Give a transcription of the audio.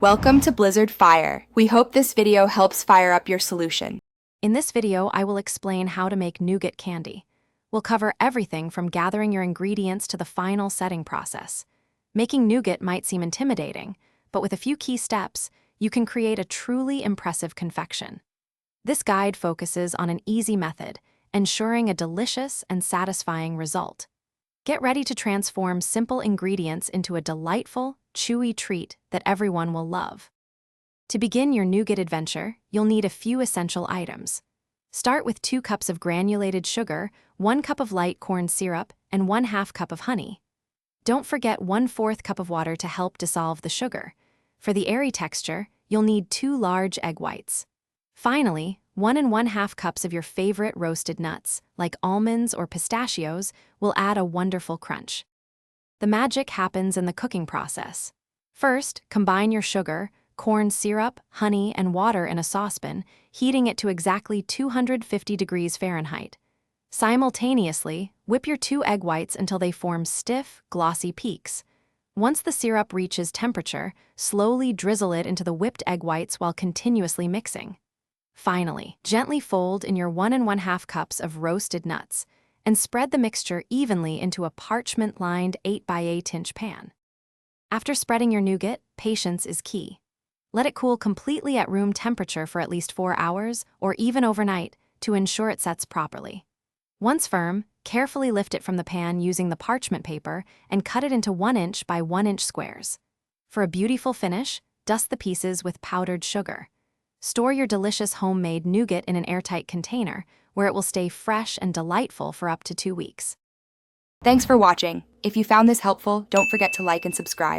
Welcome to Blizzard Fire. We hope this video helps fire up your solution. In this video, I will explain how to make nougat candy. We'll cover everything from gathering your ingredients to the final setting process. Making nougat might seem intimidating, but with a few key steps, you can create a truly impressive confection. This guide focuses on an easy method, ensuring a delicious and satisfying result. Get ready to transform simple ingredients into a delightful, chewy treat that everyone will love. To begin your nougat adventure, you'll need a few essential items. Start with 2 cups of granulated sugar, 1 cup of light corn syrup, and 1/2 cup of honey. Don't forget 1/4 cup of water to help dissolve the sugar. For the airy texture, you'll need 2 large egg whites. Finally, 1 1/2 cups of your favorite roasted nuts, like almonds or pistachios, will add a wonderful crunch. The magic happens in the cooking process. First, combine your sugar, corn syrup, honey, and water in a saucepan, heating it to exactly 250 degrees Fahrenheit. Simultaneously, whip your 2 egg whites until they form stiff, glossy peaks. Once the syrup reaches temperature, slowly drizzle it into the whipped egg whites while continuously mixing. Finally, gently fold in your 1 1/2 cups of roasted nuts and spread the mixture evenly into a parchment-lined 8 by 8 inch pan. After spreading your nougat, patience is key. Let it cool completely at room temperature for at least 4 hours or even overnight to ensure it sets properly. Once firm, carefully lift it from the pan using the parchment paper and cut it into 1 inch by 1 inch squares. For a beautiful finish, dust the pieces with powdered sugar. Store your delicious homemade nougat in an airtight container where it will stay fresh and delightful for up to 2 weeks. Thanks for watching. If you found this helpful, don't forget to like and subscribe.